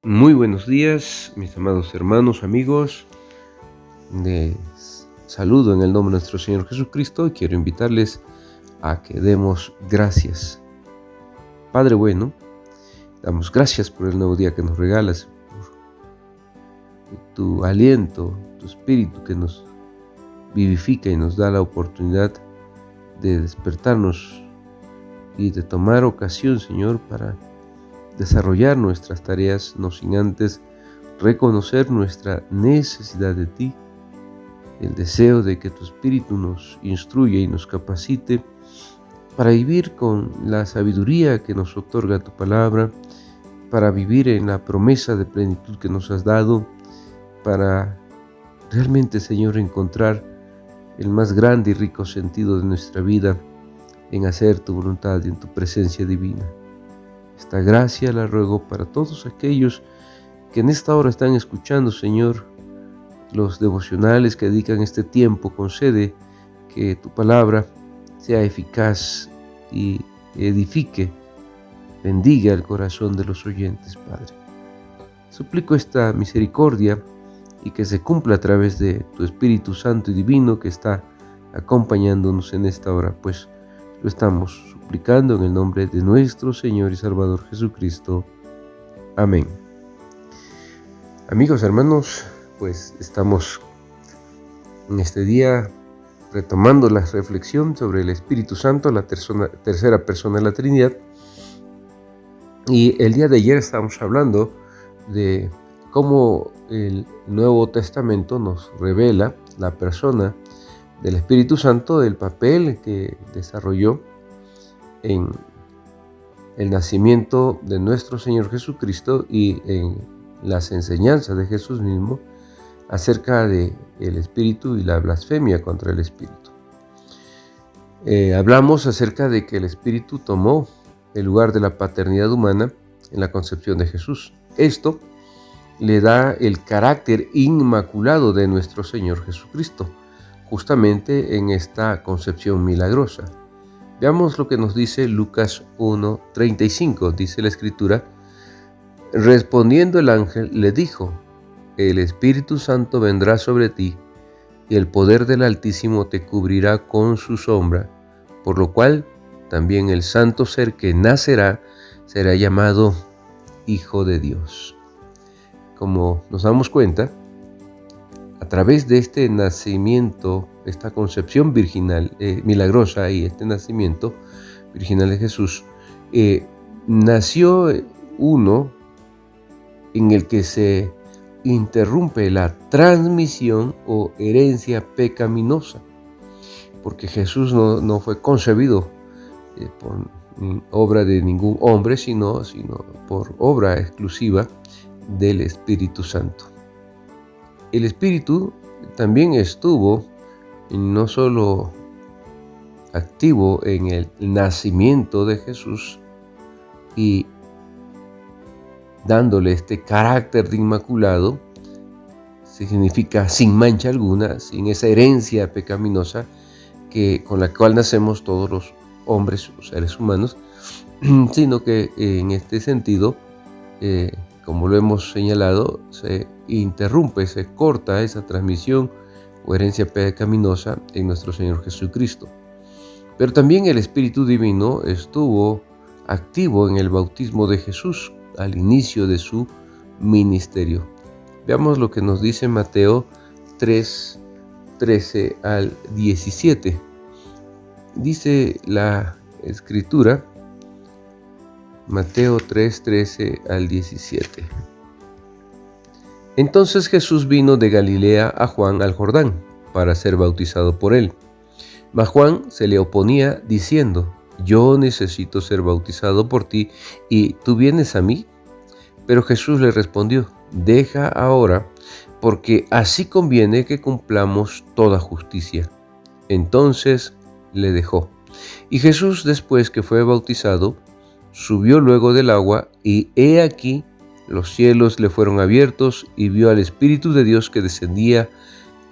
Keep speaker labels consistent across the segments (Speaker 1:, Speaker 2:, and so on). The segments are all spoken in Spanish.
Speaker 1: Muy buenos días, mis amados hermanos, amigos. Les saludo en el nombre de nuestro Señor Jesucristo y quiero invitarles a que demos gracias. Padre bueno, damos gracias por el nuevo día que nos regalas, por tu aliento, tu espíritu que nos vivifica y nos da la oportunidad de despertarnos y de tomar ocasión, Señor, para desarrollar nuestras tareas, no sin antes reconocer nuestra necesidad de ti, el deseo de que tu Espíritu nos instruya y nos capacite para vivir con la sabiduría que nos otorga tu palabra, para vivir en la promesa de plenitud que nos has dado, para realmente, Señor, encontrar el más grande y rico sentido de nuestra vida en hacer tu voluntad y en tu presencia divina. Esta gracia la ruego para todos aquellos que en esta hora están escuchando, Señor, los devocionales que dedican este tiempo. Concede que tu palabra sea eficaz y edifique, bendiga el corazón de los oyentes, Padre. Suplico esta misericordia y que se cumpla a través de tu Espíritu Santo y Divino que está acompañándonos en esta hora, pues lo estamos suplicando en el nombre de nuestro Señor y Salvador Jesucristo. Amén. Amigos, hermanos, pues estamos en este día retomando la reflexión sobre el Espíritu Santo, la tercera persona de la Trinidad. Y el día de ayer estábamos hablando de cómo el Nuevo Testamento nos revela la persona del Espíritu Santo, el papel que desarrolló en el nacimiento de nuestro Señor Jesucristo y en las enseñanzas de Jesús mismo acerca del Espíritu y la blasfemia contra el Espíritu. Hablamos acerca de que el Espíritu tomó el lugar de la paternidad humana en la concepción de Jesús. Esto le da el carácter inmaculado de nuestro Señor Jesucristo, justamente en esta concepción milagrosa. Veamos lo que nos dice Lucas 1:35. Dice la Escritura: respondiendo el ángel le dijo: el Espíritu Santo vendrá sobre ti, y el poder del Altísimo te cubrirá con su sombra, por lo cual también el santo ser que nacerá será llamado Hijo de Dios. Como nos damos cuenta, a través de este nacimiento, esta concepción virginal, milagrosa, y este nacimiento virginal de Jesús, nació uno en el que se interrumpe la transmisión o herencia pecaminosa, porque Jesús no fue concebido por obra de ningún hombre, sino por obra exclusiva del Espíritu Santo. El Espíritu también estuvo no solo activo en el nacimiento de Jesús y dándole este carácter de inmaculado, significa sin mancha alguna, sin esa herencia pecaminosa con la cual nacemos todos los hombres o seres humanos, sino que en este sentido, como lo hemos señalado, se interrumpe, se corta esa transmisión o herencia pecaminosa en nuestro Señor Jesucristo. Pero también el Espíritu Divino estuvo activo en el bautismo de Jesús al inicio de su ministerio. Veamos lo que nos dice Mateo 3:13 al 17. Dice la Escritura, Mateo 3:13 al 17. Entonces Jesús vino de Galilea a Juan al Jordán para ser bautizado por él. Mas Juan se le oponía diciendo: yo necesito ser bautizado por ti, ¿y tú vienes a mí? Pero Jesús le respondió: deja ahora, porque así conviene que cumplamos toda justicia. Entonces le dejó. Y Jesús, después que fue bautizado, subió luego del agua, y he aquí los cielos le fueron abiertos, y vio al Espíritu de Dios que descendía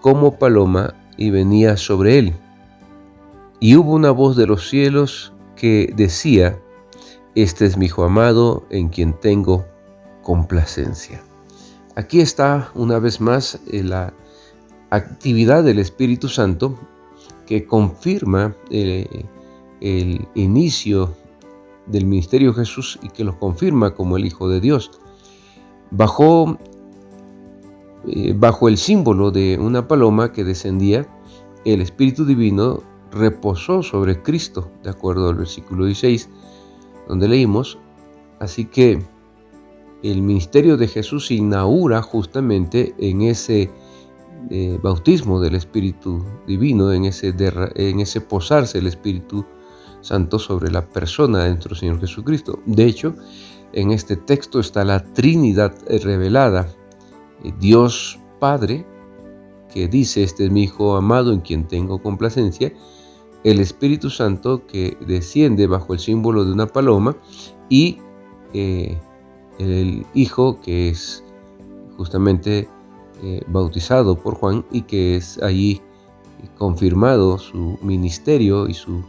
Speaker 1: como paloma y venía sobre él. Y hubo una voz de los cielos que decía: este es mi Hijo amado, en quien tengo complacencia. Aquí está una vez más la actividad del Espíritu Santo que confirma el inicio del ministerio de Jesús y que lo confirma como el Hijo de Dios. Bajo el símbolo de una paloma que descendía, el Espíritu Divino reposó sobre Cristo, de acuerdo al versículo 16, donde leímos. Así que el ministerio de Jesús se inaugura justamente en ese bautismo del Espíritu Divino, en ese posarse el Espíritu Santo sobre la persona de nuestro Señor Jesucristo. De hecho, en este texto está la Trinidad revelada. Dios Padre, que dice: este es mi Hijo amado en quien tengo complacencia. El Espíritu Santo, que desciende bajo el símbolo de una paloma, y el Hijo, que es justamente bautizado por Juan y que es allí confirmado su ministerio y su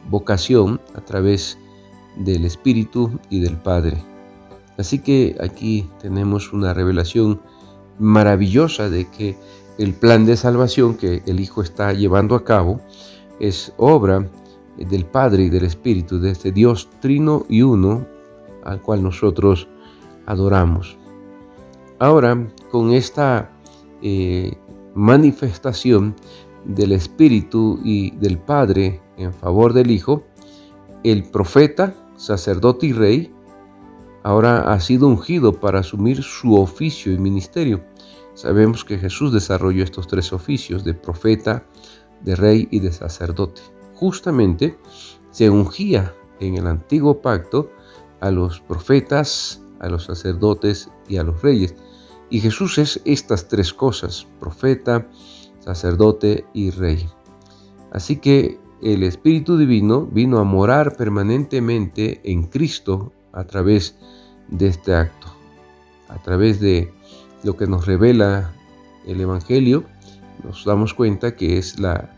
Speaker 1: vocación a través del Espíritu y del Padre. Así que aquí tenemos una revelación maravillosa de que el plan de salvación que el Hijo está llevando a cabo es obra del Padre y del Espíritu, de este Dios trino y uno al cual nosotros adoramos. Ahora, con esta manifestación del Espíritu y del Padre en favor del Hijo, el profeta, sacerdote y rey ahora ha sido ungido para asumir su oficio y ministerio. Sabemos que Jesús desarrolló estos tres oficios: de profeta, de rey y de sacerdote. Justamente se ungía en el antiguo pacto a los profetas, a los sacerdotes y a los reyes. Y Jesús es estas tres cosas: profeta, sacerdote y rey. Así que el Espíritu Divino vino a morar permanentemente en Cristo a través de este acto. A través de lo que nos revela el Evangelio, nos damos cuenta que es la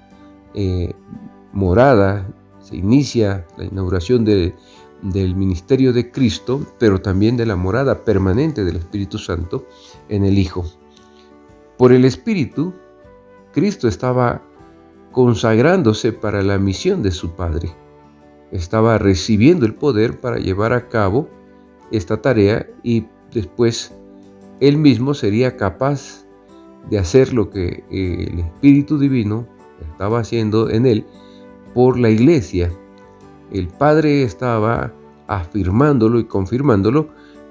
Speaker 1: morada, se inicia la inauguración del ministerio de Cristo, pero también de la morada permanente del Espíritu Santo en el Hijo. Por el Espíritu, Cristo estaba consagrándose para la misión de su Padre. Estaba recibiendo el poder para llevar a cabo esta tarea, y después Él mismo sería capaz de hacer lo que el Espíritu Divino estaba haciendo en Él por la Iglesia. El Padre estaba afirmándolo y confirmándolo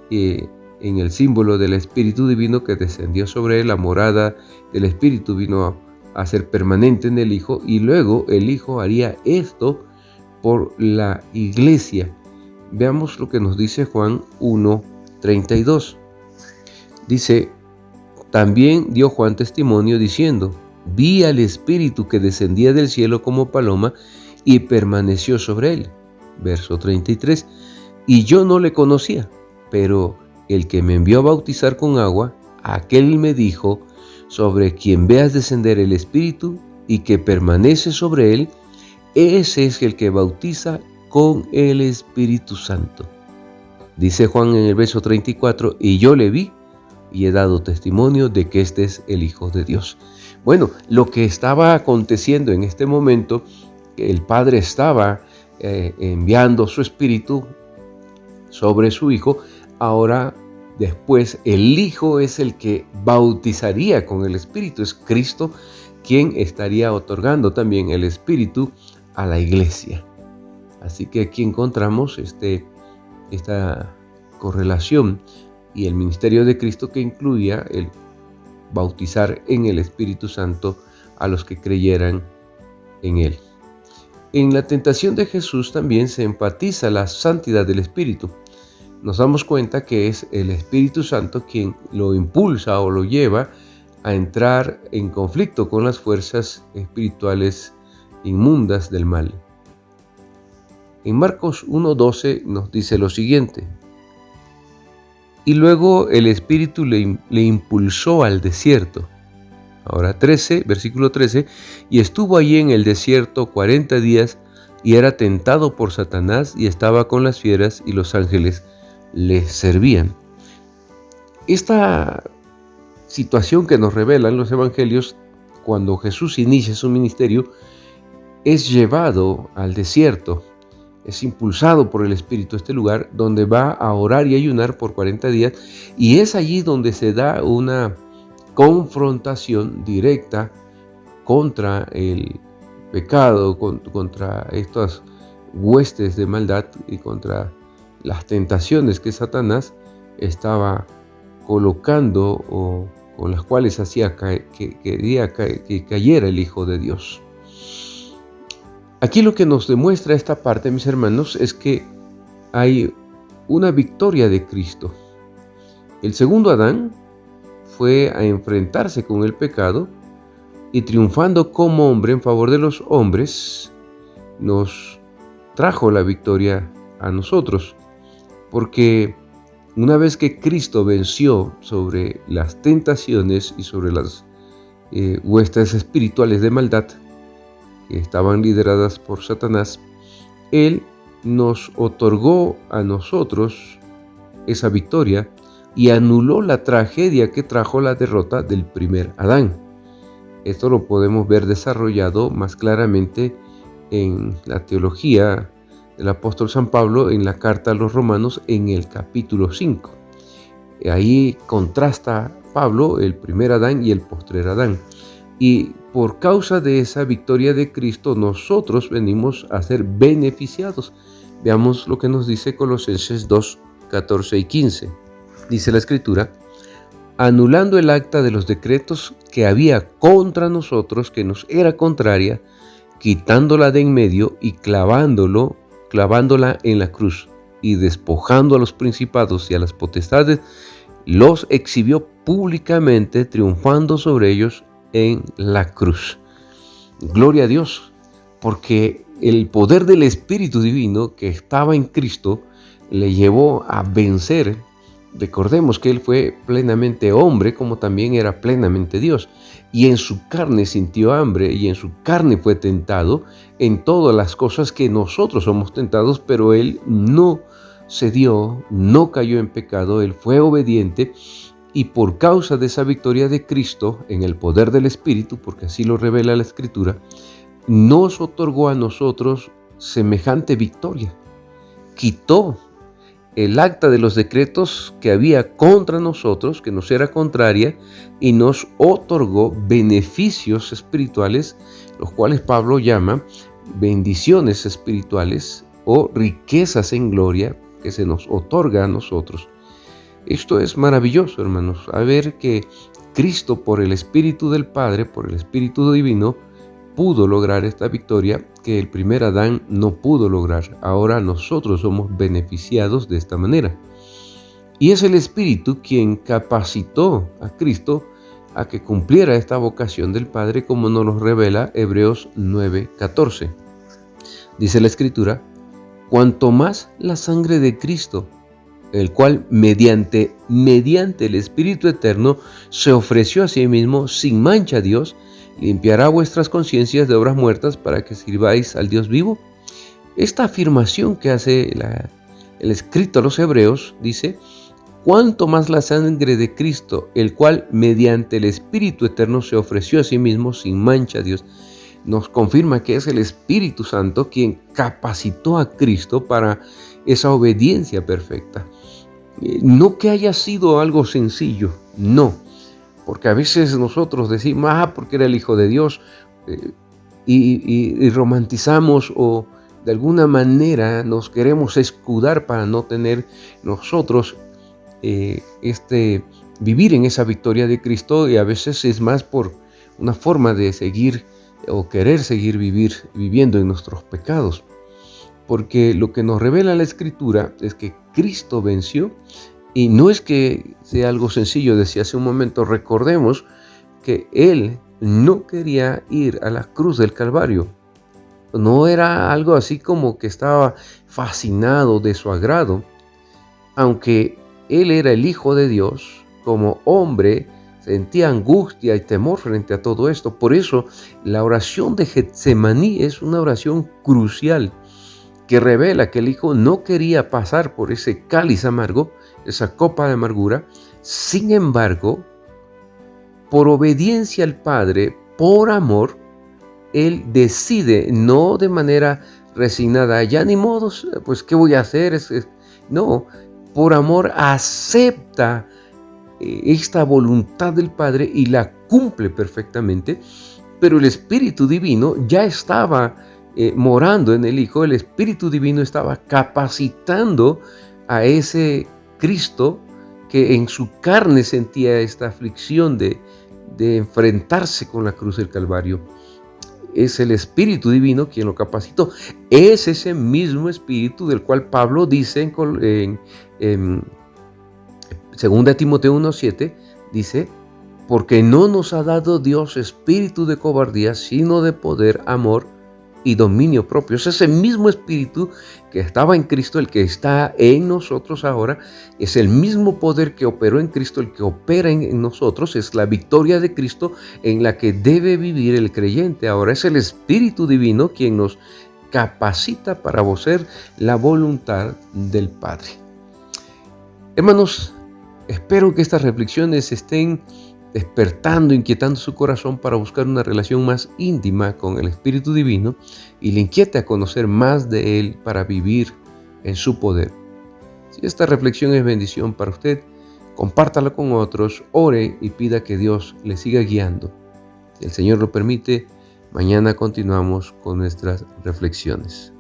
Speaker 1: en el símbolo del Espíritu Divino que descendió sobre Él. La morada del Espíritu vino a ser permanente en el Hijo, y luego el Hijo haría esto por la Iglesia. Veamos lo que nos dice Juan 1:32. Dice: también dio Juan testimonio diciendo: vi al Espíritu que descendía del cielo como paloma y permaneció sobre él. Verso 33. Y yo no le conocía, pero el que me envió a bautizar con agua, aquel me dijo: sobre quien veas descender el Espíritu y que permanece sobre él, ese es el que bautiza con el Espíritu Santo. Dice Juan en el verso 34: y yo le vi y he dado testimonio de que este es el Hijo de Dios. Bueno, lo que estaba aconteciendo en este momento, el Padre estaba enviando su Espíritu sobre su Hijo. Ahora, después, el Hijo es el que bautizaría con el Espíritu. Es Cristo quien estaría otorgando también el Espíritu a la Iglesia. Así que aquí encontramos esta correlación y el ministerio de Cristo, que incluía el bautizar en el Espíritu Santo a los que creyeran en Él. En la tentación de Jesús también se enfatiza la santidad del Espíritu. Nos damos cuenta que es el Espíritu Santo quien lo impulsa o lo lleva a entrar en conflicto con las fuerzas espirituales inmundas del mal. En Marcos 1:12 nos dice lo siguiente: y luego el Espíritu le impulsó al desierto. Ahora versículo 13, y estuvo allí en el desierto 40 días, y era tentado por Satanás, y estaba con las fieras, y los ángeles le servían. Esta situación que nos revelan los evangelios, cuando Jesús inicia su ministerio, es llevado al desierto, es impulsado por el Espíritu a este lugar donde va a orar y ayunar por 40 días, y es allí donde se da una confrontación directa contra el pecado, contra estas huestes de maldad y contra las tentaciones que Satanás estaba colocando o con las cuales hacía que quería que cayera el Hijo de Dios. Aquí lo que nos demuestra esta parte, mis hermanos, es que hay una victoria de Cristo. El segundo Adán fue a enfrentarse con el pecado y, triunfando como hombre en favor de los hombres, nos trajo la victoria a nosotros. Porque una vez que Cristo venció sobre las tentaciones y sobre las huestes espirituales de maldad que estaban lideradas por Satanás, Él nos otorgó a nosotros esa victoria y anuló la tragedia que trajo la derrota del primer Adán. Esto lo podemos ver desarrollado más claramente en la teología del apóstol San Pablo en la carta a los Romanos en el capítulo 5. Ahí contrasta Pablo el primer Adán y el postrer Adán. Y por causa de esa victoria de Cristo, nosotros venimos a ser beneficiados. Veamos lo que nos dice Colosenses 2, 14 y 15. Dice la Escritura: anulando el acta de los decretos que había contra nosotros, que nos era contraria, quitándola de en medio y clavándola en la cruz, y despojando a los principados y a las potestades, los exhibió públicamente, triunfando sobre ellos en la cruz. Gloria a Dios, porque el poder del Espíritu Divino que estaba en Cristo le llevó a vencer. Recordemos que Él fue plenamente hombre, como también era plenamente Dios, y en su carne sintió hambre, y en su carne fue tentado en todas las cosas que nosotros somos tentados, pero Él no cedió, no cayó en pecado, Él fue obediente. Y por causa de esa victoria de Cristo en el poder del Espíritu, porque así lo revela la Escritura, nos otorgó a nosotros semejante victoria. Quitó el acta de los decretos que había contra nosotros, que nos era contraria, y nos otorgó beneficios espirituales, los cuales Pablo llama bendiciones espirituales o riquezas en gloria que se nos otorga a nosotros. Esto es maravilloso, hermanos, a ver que Cristo, por el Espíritu del Padre, por el Espíritu Divino, pudo lograr esta victoria que el primer Adán no pudo lograr. Ahora nosotros somos beneficiados de esta manera. Y es el Espíritu quien capacitó a Cristo a que cumpliera esta vocación del Padre, como nos lo revela Hebreos 9:14. Dice la Escritura: cuanto más la sangre de Cristo, el cual mediante el Espíritu Eterno se ofreció a sí mismo sin mancha a Dios, limpiará vuestras conciencias de obras muertas para que sirváis al Dios vivo. Esta afirmación que hace el escrito a los Hebreos dice: cuanto más la sangre de Cristo, el cual mediante el Espíritu Eterno se ofreció a sí mismo sin mancha a Dios, nos confirma que es el Espíritu Santo quien capacitó a Cristo para esa obediencia perfecta. No que haya sido algo sencillo, no, porque a veces nosotros decimos, porque era el Hijo de Dios, y romantizamos o de alguna manera nos queremos escudar para no tener nosotros vivir en esa victoria de Cristo, y a veces es más por una forma de seguir o querer seguir viviendo en nuestros pecados. Porque lo que nos revela la Escritura es que Cristo venció, y no es que sea algo sencillo. Decía hace un momento, recordemos que Él no quería ir a la cruz del Calvario. No era algo así como que estaba fascinado de su agrado. Aunque Él era el Hijo de Dios, como hombre sentía angustia y temor frente a todo esto. Por eso la oración de Getsemaní es una oración crucial, que revela que el Hijo no quería pasar por ese cáliz amargo, esa copa de amargura, Sin embargo, por obediencia al Padre, por amor, Él decide, no de manera resignada, ya ni modos, pues ¿qué voy a hacer? No, por amor acepta esta voluntad del Padre y la cumple perfectamente, pero el Espíritu Divino ya estaba morando en el Hijo, el Espíritu Divino estaba capacitando a ese Cristo que en su carne sentía esta aflicción de enfrentarse con la cruz del Calvario. Es el Espíritu Divino quien lo capacitó. Es ese mismo Espíritu del cual Pablo dice en 2 Timoteo 1:7, dice, porque no nos ha dado Dios espíritu de cobardía, sino de poder, amor y dominio propio. Es ese mismo espíritu que estaba en Cristo, el que está en nosotros ahora. Es el mismo poder que operó en Cristo, el que opera en nosotros. Es la victoria de Cristo en la que debe vivir el creyente. Ahora es el Espíritu Divino quien nos capacita para hacer la voluntad del Padre. Hermanos, espero que estas reflexiones estén despertando, inquietando su corazón para buscar una relación más íntima con el Espíritu Divino y le inquiete a conocer más de Él para vivir en su poder. Si esta reflexión es bendición para usted, compártala con otros, ore y pida que Dios le siga guiando. Si el Señor lo permite, mañana continuamos con nuestras reflexiones.